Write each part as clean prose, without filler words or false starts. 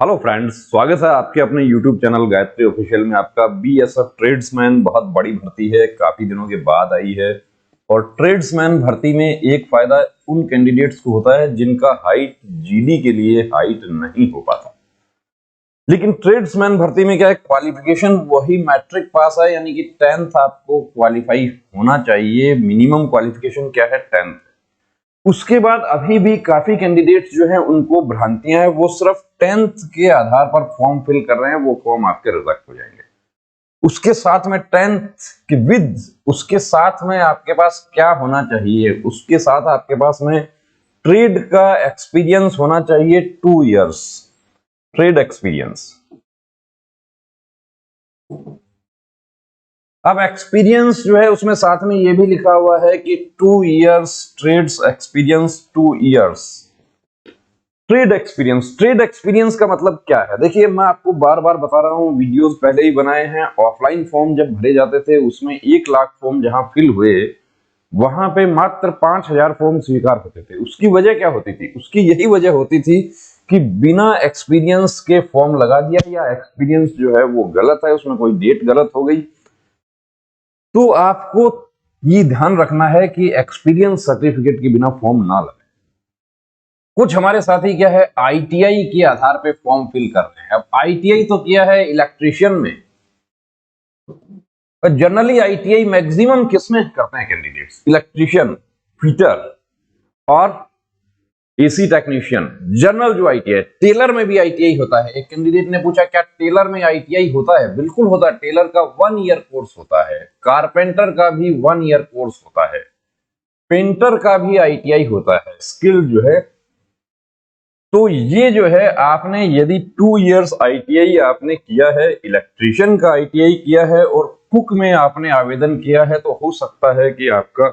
Hello friends, स्वागत है आपके अपने यूट्यूब चैनल गायत्री ऑफिशियल में। आपका बीएसएफ ट्रेड्समैन बहुत बड़ी भर्ती है, काफी दिनों के बाद आई है। और ट्रेड्समैन भर्ती में एक फायदा उन कैंडिडेट्स को होता है जिनका हाइट जीडी के लिए हाइट नहीं हो पाता। लेकिन ट्रेड्समैन भर्ती में क्या है, क्वालिफिकेशन वही मैट्रिक पास है, यानी कि 10th आपको क्वालिफाई होना चाहिए। मिनिमम क्वालिफिकेशन क्या है, 10th। उसके बाद अभी भी काफी कैंडिडेट्स जो हैं उनको भ्रांतियां हैं, वो सिर्फ 10th के आधार पर फॉर्म फिल कर रहे हैं, वो फॉर्म आपके रिजेक्ट हो जाएंगे। उसके साथ में 10th की विद उसके साथ में आपके पास क्या होना चाहिए, उसके साथ आपके पास में ट्रेड का एक्सपीरियंस होना चाहिए, 2 इयर्स ट्रेड एक्सपीरियंस। अब एक्सपीरियंस जो है उसमें साथ में ये भी लिखा हुआ है कि 2 years trades experience, 2 years trade experience. Trade experience का मतलब क्या है, देखिए मैं आपको बार बार बता रहा हूं, वीडियोस पहले ही बनाए हैं। ऑफलाइन फॉर्म जब भरे जाते थे उसमें 1 लाख फॉर्म जहां फिल हुए, वहां पे मात्र 5000 फॉर्म स्वीकार होते थे। उसकी वजह क्या होती थी, उसकी यही वजह होती थी कि बिना एक्सपीरियंस के फॉर्म लगा दिया, या एक्सपीरियंस जो है वो गलत है, उसमें कोई डेट गलत हो गई। तो आपको ये ध्यान रखना है कि एक्सपीरियंस सर्टिफिकेट के बिना फॉर्म ना लगे। कुछ हमारे साथी क्या है, आईटीआई के आधार पे फॉर्म फिल कर रहे हैं। अब आईटीआई तो किया है इलेक्ट्रीशियन में, पर जनरली आईटीआई मैक्सिमम किसमें करते हैं कैंडिडेट्स, इलेक्ट्रीशियन, फिटर और एसी टेक्नीशियन। जनरल जो आईटीआई, टेलर में भी आईटीआई होता है। एक कैंडिडेट ने पूछा क्या टेलर में आईटीआई होता है? बिल्कुल होता है। टेलर का 1 ईयर कोर्स होता है, कारपेंटर का भी 1 ईयर कोर्स होता है, पेंटर का भी आईटीआई होता है, स्किल जो है। तो ये जो है, आपने यदि 2 इयर्स आईटीआई आपने किया है, इलेक्ट्रीशियन का आईटीआई किया है और कुक में आपने आवेदन किया है, तो हो सकता है कि आपका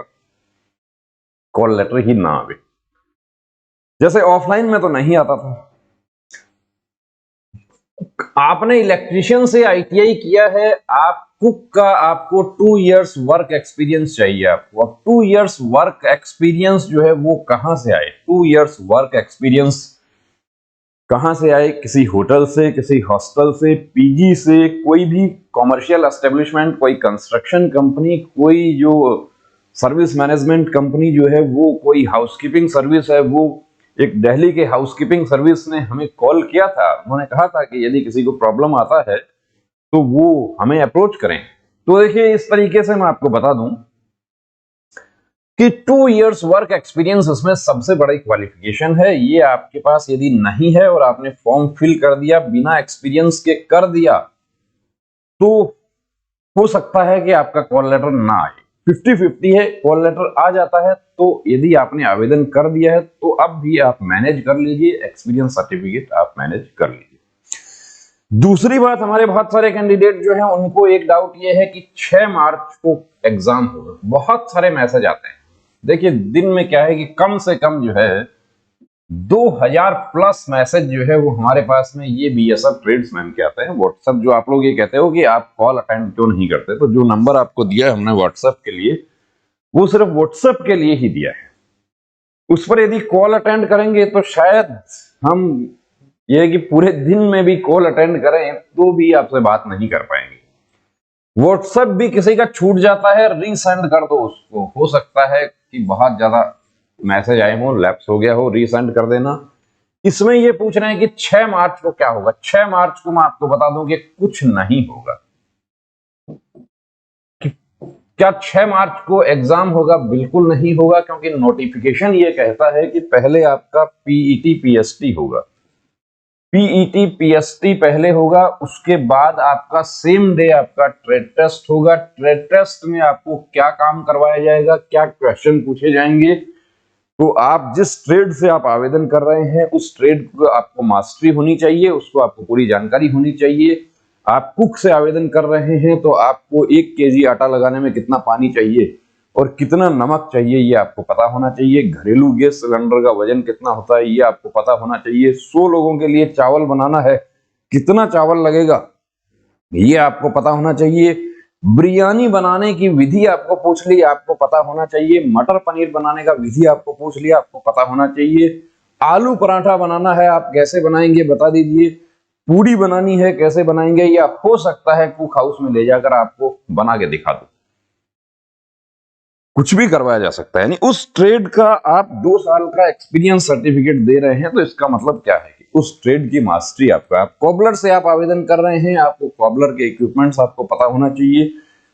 कॉल लेटर ही ना आवे। जैसे ऑफलाइन में तो नहीं आता था। आपने इलेक्ट्रीशियन से आईटीआई किया है, आप कुक का आपको 2 इयर्स वर्क एक्सपीरियंस चाहिए आपको। अब 2 इयर्स वर्क एक्सपीरियंस जो है वो कहां से आए? 2 इयर्स वर्क एक्सपीरियंस कहां से आए? किसी होटल से, किसी हॉस्टल से, पीजी से, कोई भी कॉमर्शियल एस्टेब्लिशमेंट, कोई कंस्ट्रक्शन कंपनी, कोई जो सर्विस मैनेजमेंट कंपनी जो है वो, कोई हाउसकीपिंग सर्विस है वो। एक दिल्ली के हाउसकीपिंग सर्विस ने हमें कॉल किया था, उन्होंने कहा था कि यदि किसी को प्रॉब्लम आता है तो वो हमें अप्रोच करें। तो देखिए, इस तरीके से मैं आपको बता दूं कि 2 इयर्स वर्क एक्सपीरियंस इसमें सबसे बड़ी क्वालिफिकेशन है। ये आपके पास यदि नहीं है और आपने फॉर्म फिल कर दिया, बिना एक्सपीरियंस के कर दिया, तो हो सकता है कि आपका कॉल लेटर ना आए। 50-50 है, कॉल लेटर आ जाता है तो यदि आपने आवेदन कर दिया है तो अब भी आप मैनेज कर लीजिए, एक्सपीरियंस सर्टिफिकेट आप मैनेज कर लीजिए। दूसरी बात, हमारे बहुत सारे कैंडिडेट जो हैं उनको एक डाउट ये है कि 6 मार्च को एग्जाम होगा। बहुत सारे मैसेज आते हैं। देखिए, दिन में क्या है कि कम से कम जो है 2000 प्लस मैसेज जो है वो हमारे पास में ये बीएसएफ ट्रेड्समैन के आते हैं। व्हाट्सएप जो आप लोग ये कहते हो कि आप कॉल अटेंड क्यों नहीं करते, तो जो नंबर आपको दिया है हमने व्हाट्सएप के लिए, वो सिर्फ व्हाट्सएप के लिए ही दिया है। उस पर यदि कॉल अटेंड करेंगे तो शायद हम ये है कि पूरे दिन में भी कॉल अटेंड करें तो भी आपसे बात नहीं कर पाएंगे। व्हाट्सएप भी किसी का छूट जाता है, रीसेंड कर दो उसको। हो सकता है कि बहुत ज्यादा मैसेज आए हो, लैप्स हो गया हो, रीसेंड कर देना। इसमें ये पूछ रहे हैं कि 6 मार्च को क्या होगा। 6 मार्च को मैं आपको बता दूं कि कुछ नहीं होगा। क्या 6 मार्च को एग्जाम होगा? बिल्कुल नहीं होगा, क्योंकि नोटिफिकेशन ये कहता है कि पहले आपका पीईटी पीएसटी होगा। पीईटी पीएसटी पहले होगा, उसके बाद आपका सेम डे आपका ट्रेड टेस्ट होगा। ट्रेड टेस्ट में आपको क्या काम करवाया जाएगा, क्या क्वेश्चन पूछे जाएंगे, तो आप जिस ट्रेड से आप आवेदन कर रहे हैं उस ट्रेड को आपको मास्टरी होनी चाहिए, उसको आपको पूरी जानकारी होनी चाहिए। आप कुक से आवेदन कर रहे हैं तो आपको 1 केजी आटा लगाने में कितना पानी चाहिए और कितना नमक चाहिए ये आपको पता होना चाहिए। घरेलू गैस सिलेंडर का वजन कितना होता है ये आपको पता होना चाहिए। 100 लोगों के लिए चावल बनाना है, कितना चावल लगेगा ये आपको पता होना चाहिए। बिरयानी बनाने की विधि आपको पूछ ली, आपको पता होना चाहिए। मटर पनीर बनाने का विधि आपको पूछ लिया, आपको पता होना चाहिए। आलू पराठा बनाना है, आप कैसे बनाएंगे बता दीजिए। पूड़ी बनानी है कैसे बनाएंगे, या हो सकता है कुक हाउस में ले जाकर आपको बना के दिखा दो, कुछ भी करवाया जा सकता है। यानी उस ट्रेड का आप 2 साल का एक्सपीरियंस सर्टिफिकेट दे रहे हैं, तो इसका मतलब क्या है कि उस ट्रेड की मास्टरी आपको, आप कॉबलर से आप आवेदन कर रहे हैं, आपको कॉबलर के इक्विपमेंट्स आपको पता होना चाहिए,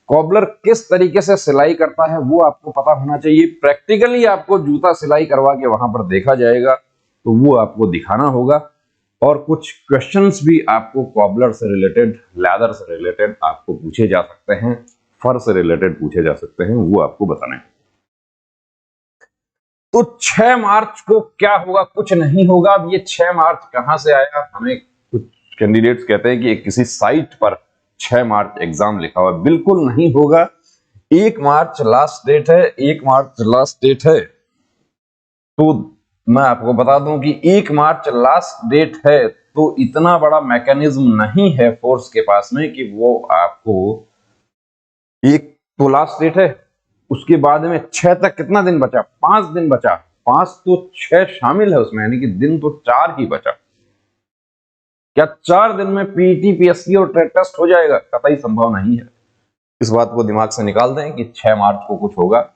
कॉबलर किस तरीके से सिलाई करता है वो आपको पता होना चाहिए, प्रैक्टिकली आपको जूता सिलाई करवा के वहां पर देखा जाएगा तो वो आपको दिखाना होगा, और कुछ क्वेश्चंस भी आपको कॉबलर से रिलेटेड, लेदर से रिलेटेड आपको पूछे जा सकते हैं, फर से रिलेटेड पूछे जा सकते हैं, वो आपको बताना है। तो 6 मार्च को क्या होगा, कुछ नहीं होगा। अब ये 6 मार्च कहां से आया, हमें कुछ कैंडिडेट्स कहते हैं कि किसी साइट पर 6 मार्च एग्जाम लिखा हुआ, बिल्कुल नहीं होगा। 1 मार्च लास्ट डेट है, 1 मार्च लास्ट डेट है। तो मैं आपको बता दूं कि 1 मार्च लास्ट डेट है, तो इतना बड़ा मैकेनिज्म नहीं है फोर्स के पास में कि वो आपको, एक तो लास्ट डेट है, उसके बाद में 6 तक कितना दिन बचा, 5 दिन बचा, 5 तो 6 शामिल है उसमें, यानी कि दिन तो 4 ही बचा। क्या 4 दिन में पीटी, पीएससी और ट्रेड टेस्ट हो जाएगा? कतई संभव नहीं है। इस बात को दिमाग से निकाल दें कि 6 मार्च को कुछ होगा।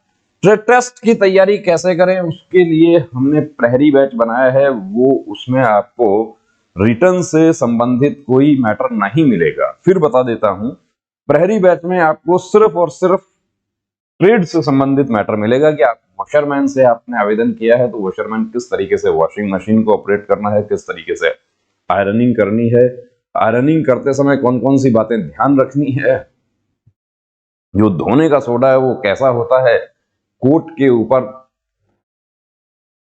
ट्रेड टेस्ट की तैयारी कैसे करें, उसके लिए हमने प्रहरी बैच बनाया है, वो उसमें आपको रिटर्न से संबंधित कोई मैटर नहीं मिलेगा। फिर बता देता हूं, प्रहरी बैच में आपको सिर्फ और सिर्फ ट्रेड से संबंधित मैटर मिलेगा कि आप वॉशरमैन से आपने आवेदन किया है, तो वॉशरमैन किस तरीके से वॉशिंग मशीन को ऑपरेट करना है, किस तरीके से आयरनिंग करनी है, आयरनिंग करते समय कौन कौन सी बातें ध्यान रखनी है, जो धोने का सोडा है वो कैसा होता है, कोट के ऊपर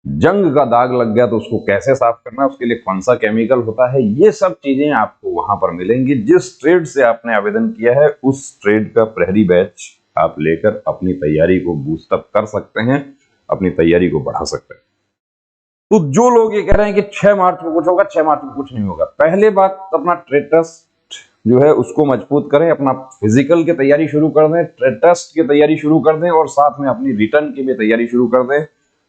जंग का दाग लग गया तो उसको कैसे साफ करना है, उसके लिए कौन सा केमिकल होता है, ये सब चीजें आपको वहां पर मिलेंगी। जिस ट्रेड से आपने आवेदन किया है उस ट्रेड का प्रहरी बैच आप लेकर अपनी तैयारी को बूस्ट अप कर सकते हैं, अपनी तैयारी को बढ़ा सकते हैं। तो जो लोग ये कह रहे हैं कि 6 मार्च को कुछ होगा, 6 मार्च को कुछ नहीं होगा, पहले बात अपना ट्रेड टेस्ट जो है उसको मजबूत करें, अपना फिजिकल की तैयारी शुरू कर दें, ट्रेड टेस्ट की तैयारी शुरू कर दें, और साथ में अपनी रिटर्न की भी तैयारी शुरू कर दें।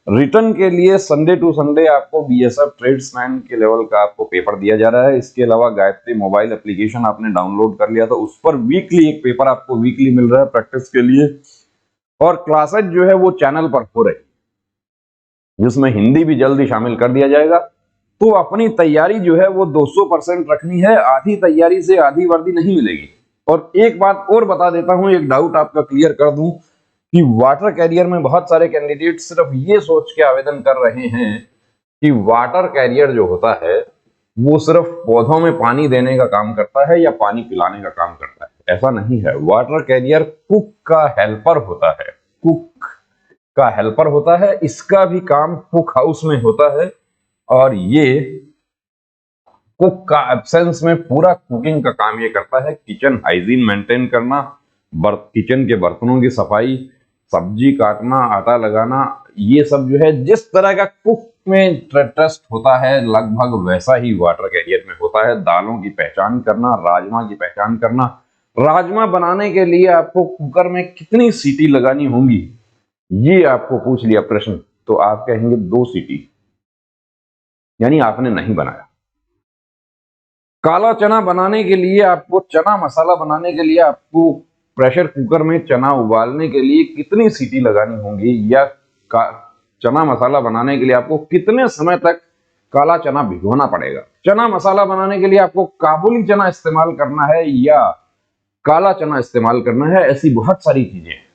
रिटर्न के लिए संडे टू संडे आपको बीएसएफ ट्रेड्समैन के लेवल का आपको पेपर दिया जा रहा है। इसके अलावा गायत्री मोबाइल एप्लीकेशन आपने डाउनलोड कर लिया तो उस पर वीकली एक पेपर आपको वीकली मिल रहा है प्रैक्टिस के लिए, और क्लासेज जो है वो चैनल पर हो रही, जिसमें हिंदी भी जल्दी शामिल कर दिया जाएगा। तो अपनी तैयारी जो है वो 200% रखनी है, आधी तैयारी से आधी वर्दी नहीं मिलेगी। और एक बात और बता देता हूं, एक डाउट आपका क्लियर कर दूं कि वाटर कैरियर में बहुत सारे कैंडिडेट सिर्फ ये सोच के आवेदन कर रहे हैं कि वाटर कैरियर जो होता है वो सिर्फ पौधों में पानी देने का काम करता है या पानी पिलाने का काम करता है। ऐसा नहीं है, वाटर कैरियर कुक का हेल्पर होता है, कुक का हेल्पर होता है, इसका भी काम कुक हाउस में होता है, और ये कुक का एब्सेंस में पूरा कुकिंग का काम ये करता है, किचन हाइजीन मेंटेन करना, किचन के बर्तनों की सफाई, सब्जी काटना, आटा लगाना, ये सब जो है जिस तरह का कुक में ट्रेस्ट होता है लगभग वैसा ही वाटर कैरियर में होता है। दालों की पहचान करना, राजमा की पहचान करना, राजमा बनाने के लिए आपको कुकर में कितनी सीटी लगानी होंगी ये आपको पूछ लिया प्रश्न, तो आप कहेंगे 2 सीटी, यानी आपने नहीं बनाया। काला चना बनाने के लिए आपको, चना मसाला बनाने के लिए आपको प्रेशर कुकर में चना उबालने के लिए कितनी सीटी लगानी होंगी, या चना मसाला बनाने के लिए आपको कितने समय तक काला चना भिगोना पड़ेगा, चना मसाला बनाने के लिए आपको काबुली चना इस्तेमाल करना है या काला चना इस्तेमाल करना है, ऐसी बहुत सारी चीजें हैं।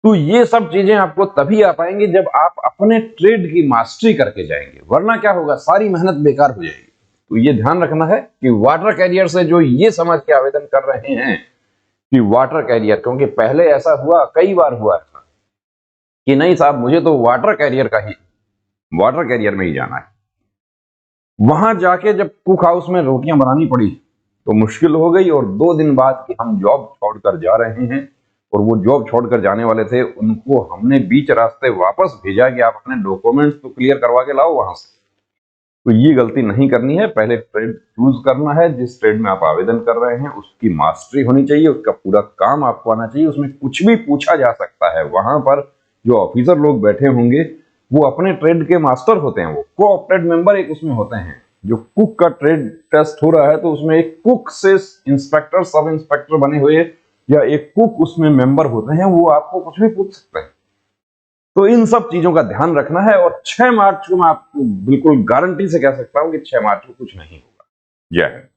तो ये सब चीजें आपको तभी आ पाएंगी जब आप अपने ट्रेड की मास्टरी करके जाएंगे, वरना क्या होगा, सारी मेहनत बेकार हो जाएगी। तो ये ध्यान रखना है कि वाटर कैरियर से जो ये समझ के आवेदन कर रहे हैं कि वाटर कैरियर, क्योंकि पहले ऐसा हुआ, कई बार हुआ ऐसा कि नहीं साहब मुझे तो वाटर कैरियर में ही जाना है। वहां जाके जब कुक हाउस में रोटियां बनानी पड़ी तो मुश्किल हो गई, और 2 दिन बाद कि हम जॉब छोड़कर जा रहे हैं, और वो जॉब छोड़कर जाने वाले थे उनको हमने बीच रास्ते वापस भेजा कि आप अपने डॉक्यूमेंट्स तो क्लियर करवा के लाओ वहां से। तो ये गलती नहीं करनी है, पहले ट्रेड चूज करना है, जिस ट्रेड में आप आवेदन कर रहे हैं उसकी मास्टरी होनी चाहिए, उसका पूरा काम आपको आना चाहिए, उसमें कुछ भी पूछा जा सकता है। वहां पर जो ऑफिसर लोग बैठे होंगे वो अपने ट्रेड के मास्टर होते हैं, वो कोऑपरेट मेंबर एक उसमें होते हैं, जो कुक का ट्रेड टेस्ट हो रहा है तो उसमें एक कुक से इंस्पेक्टर, सब इंस्पेक्टर बने हुए या एक कुक उसमें मेंबर होते हैं, वो आपको कुछ भी पूछ सकते हैं। तो इन सब चीजों का ध्यान रखना है, और 6 मार्च को मैं आपको बिल्कुल गारंटी से कह सकता हूं कि 6 मार्च को कुछ नहीं होगा। जय हिंद।